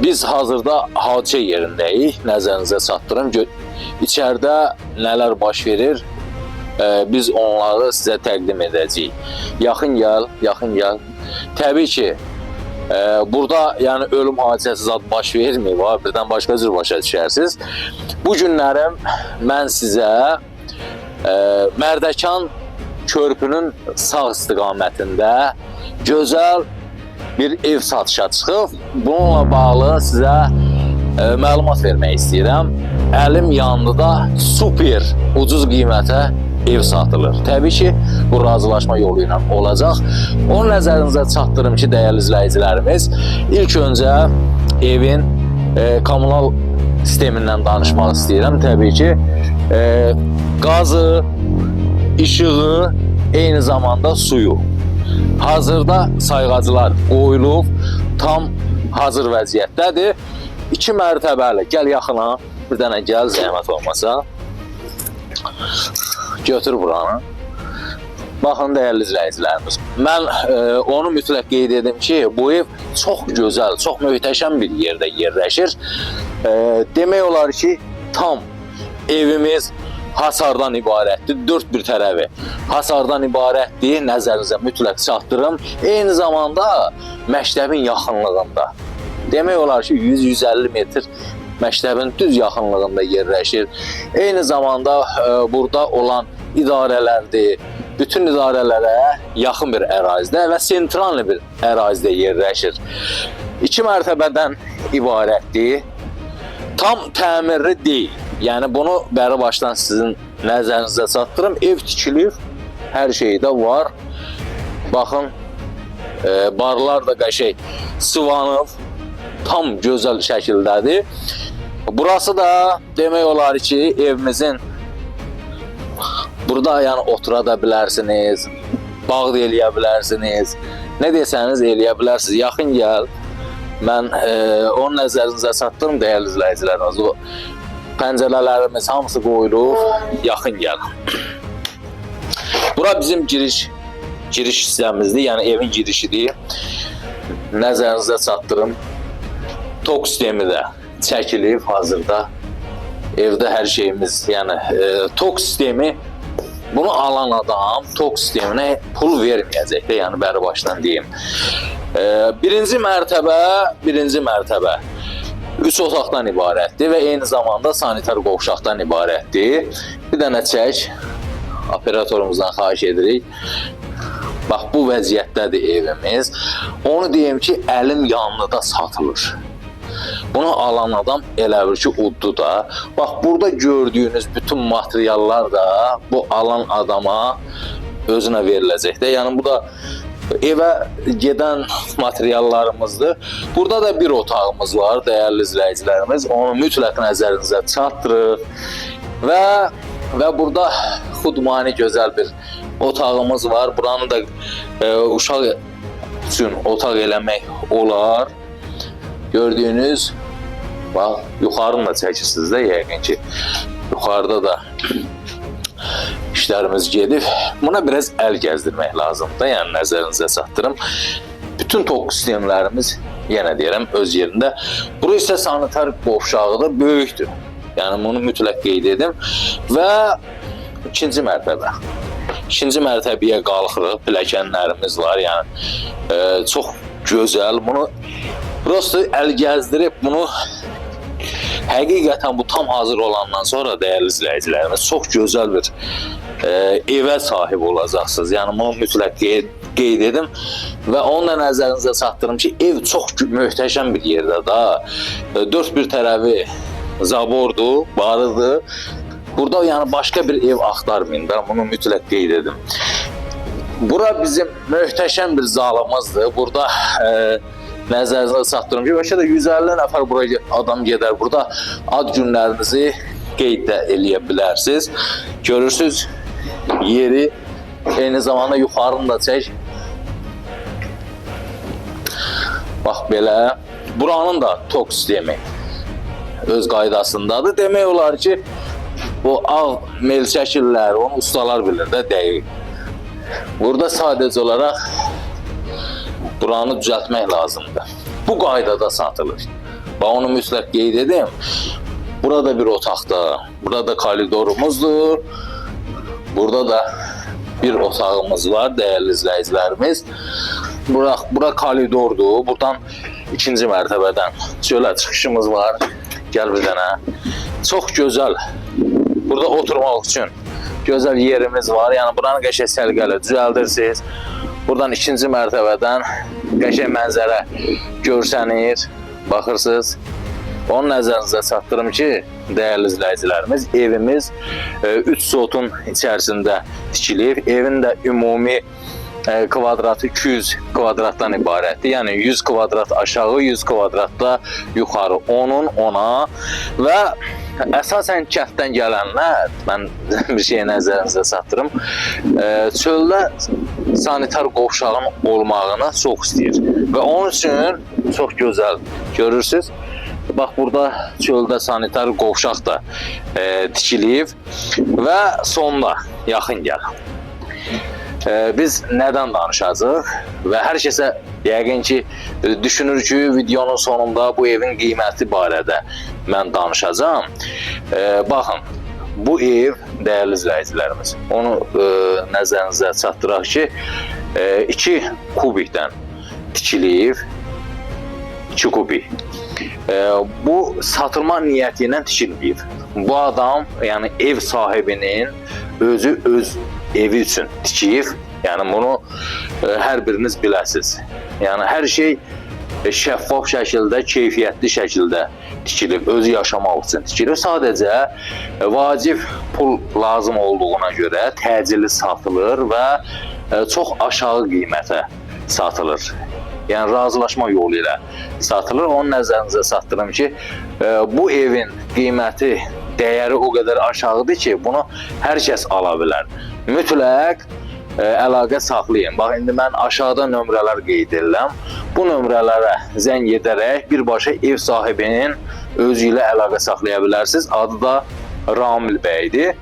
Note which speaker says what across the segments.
Speaker 1: Biz hazırda hadisə yerindəyik. Nəzərinizə çatdırım. İçəridə nələr baş verir, biz onları sizə təqdim edəcəyik. Yaxın gəl, yaxın gəl. Təbii ki, burada yəni ölüm hadisəsi zad baş verməyib, birdən başqa cür başa düşərsiniz. Bu günlərim mən sizə Mərdəkan körpünün sağ istiqamətində gözəl bir ev satışa çıxıb. Bununla bağlı sizə məlumat vermək istəyirəm. Əlim yanında super ucuz qiymətə ev satılır. Təbii ki, bu razılaşma yolu ilə olacaq. Onu nəzərinizə çatdırım ki, dəyərli izləyicilərimiz, ilk öncə evin kommunal sistemindən danışmaq istəyirəm. Təbii ki, qazı, işığı, eyni zamanda suyu. Hazırda sayğacılar qoyulub, tam hazır vəziyyətdədir. 2 mərtəbəli, gəl yaxına, bir dənə gəl, zəhmət olmasa. Götür buranı. Baxın, dəyərli izləyicilərimiz. Mən onu mütləq qeyd edim ki, bu ev çox gözəl, çox möhtəşəm bir yerdə yerləşir. Demək olar ki, tam evimiz hasardan ibarətdir. 4 bir tərəfi hasardan ibarətdir. Nəzərinizə mütləq çatdırım. Eyni zamanda məktəbin yaxınlığında. Demək olar ki, 100-150 metr məktəbin düz yaxınlığında yerləşir. Eyni zamanda burada olan idarələrdir. Bütün idarələrə yaxın bir ərazidə və sentral bir ərazidə yerləşir. 2 mərtəbədən ibarətdir. Tam təmirli deyil. Yəni bunu bəri başdan sizin nəzərinizə çatdırım. Ev tikilib, hər şey də var. Baxın, barlar da qəşəng sıvanıb, tam gözəl şəkildədir. Burası da demək olar ki, evimizin burada yəni otura da bilərsiniz, bağ da eləyə bilərsiniz, nə desəniz eləyə bilərsiniz. Yaxın gəl, mən onun nəzərinizə çatdırım, dəyərli izləyicilərimiz. O pəncərələrimiz hamısı qoyulub, yaxın gəl. Bura bizim giriş hissəmizdir, yəni evin girişidir. Nəzərinizə çatdırım. Tok sistemi də çəkilib hazırda. Evdə hər şeyimiz, yəni tok sistemi, bunu alan adam tok sisteminə pul verməyəcək də, yəni bəri başdan deyim. Birinci mərtəbə 3 otaqdan ibarətdir və eyni zamanda sanitar qovşaqdan ibarətdir. Bir dənə çək, operatorumuzdan xahiş edirik. Bax, bu vəziyyətdədir evimiz. Onu deyim ki, əlim yanında satılır. Bunu alan adam elə bir ki, uddu da. Bax, burada gördüyünüz bütün materiallar da bu alan adama özünə veriləcək də. Yəni, bu da evə gedən materiallarımızdır. Burada da bir otağımız var, dəyərli izləyicilərimiz. Onu mütləq nəzərinizə çatdırır. Və burada xudmani gözəl bir otağımız var. Buranı da uşaq üçün otaq eləmək olar. Gördüyünüz, bax, yuxarını da çəkirsiniz də, yəqin ki, yuxarıda da işlərimiz gedib. Buna biraz əl gəzdirmək lazımdır da, yəni nəzərinizə çatdırım. Bütün tok sistemlərimiz, yenə deyirəm, öz yerində. Bura isə sanitar qovşağıdır, böyükdür. Yəni, bunu mütləq qeyd edim. Və ikinci mərtəbə. İkinci mərtəbəyə qalxırıq, pilləkənlərimiz var, yəni çox gözəl. Bunu prosto əl gəzdirib, bunu həqiqətən bu tam hazır olandan sonra dəyərli izləyicilərimiz çox gözəl bir evə sahib olacaqsınız. Yəni bunu mütləq qeyd edim və onu da nəzərinizə çatdırım ki, ev çox möhtəşəm bir yerdə da. 4 bir tərəfi zabordur, barıdır. Burada yəni başqa bir ev axtarmayın da, bunu mütləq qeyd edim. Bura bizim möhtəşəm bir zalımızdır. Burada nəzərinizə çatdırım ki, bəlkə də 150 nəfər buraya adam gedər. Burada ad günlərinizi qeyd də eləyə bilərsiniz. Görürsünüz yeri, eyni zamanda yuxarını da çək. Bax belə. Buranın da tok sistemi öz qaydasındadır. Demək olar ki, o ağ mel şəkilləri, onu ustalar bilir də, deyil. Burada sadəcə olaraq buranı düzəltmək lazımdır. Bu qaydada satılır. Və onu mütləq qeyd edim. Burada bir otaqda, burada koridorumuzdur. Burada da bir otağımız var dəyərli izləyicilərimiz. Bura koridordur. Buradan ikinci mərtəbədən çölə çıxışımız var. Gəl bir dənə. Çox gözəl. Burada oturmaq üçün gözəl yerimiz var. Yəni buranı qəşəng səliqəli düzəldirsiniz. Buradan ikinci mərtəbədən qəşəng mənzərə görsənir. Baxırsınız. Onun nəzərinizə çatdırım ki, dəyərli izləyicilərimiz, evimiz 3 sotun içərisində tikilib. Evin də ümumi kvadratı 200 kvadratdan ibarətdir. Yəni 100 kvadrat aşağı, 100 kvadratda yuxarı, onun ona və əsasən kənddən gələnlər, mən bir şey nəzərinizə çatdırım, çöldə sanitar qovşağın olmağını çox istəyir və onun üçün çox gözəl görürsünüz. Bax, burada çöldə sanitar qovşaq da tikilib və sonuna yaxın gəl. Biz nədən danışacağıq və hər kəsə yəqin ki, düşünür ki, videonun sonunda bu evin qiyməti barədə mən danışacağım. Baxın, bu ev, dəyərli izləyicilərimiz, onu nəzərinizə çatdıraq ki, 2 kubikdən tikilib, 2 kubik. Bu satılma niyyəti ilə tikilməyib. Bu adam, yəni ev sahibinin özü öz evi üçün tikib. Yəni bunu hər biriniz biləsiniz. Yəni hər şey şəffaf şəkildə, keyfiyyətli şəkildə tikilib, özü yaşamaq üçün tikilib. Sadəcə vacib pul lazım olduğuna görə təcili satılır və çox aşağı qiymətə satılır. Yəni razılaşma yolu ilə satılır. Onun nəzərinizə çatdırım ki, bu evin qiyməti, dəyəri o qədər aşağıdır ki, bunu hər kəs ala bilər. Mütləq əlaqə saxlayın. Bax, indi mən aşağıda nömrələr qeyd edirəm. Bu nömrələrə zəng edərək birbaşa ev sahibinin özü ilə əlaqə saxlaya bilərsiniz. Adı da Ramil bəydir.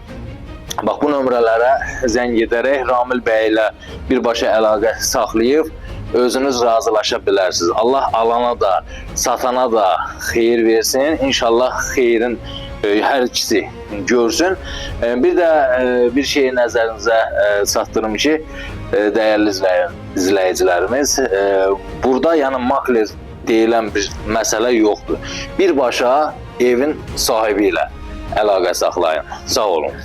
Speaker 1: Bax, bu nömrələrə zəng edərək Ramil bəy ilə birbaşa əlaqə saxlayıb özünüz razılaşa bilərsiniz. Allah alana da, satana da xeyir versin. İnşallah xeyrin hər ikisi görsün. Bir də bir şeyi nəzərinizə çatdırım ki, dəyərli izləyicilərimiz, burada yəni makler deyilən bir məsələ yoxdur. Birbaşa evin sahibi ilə əlaqə saxlayın. Sağ olun.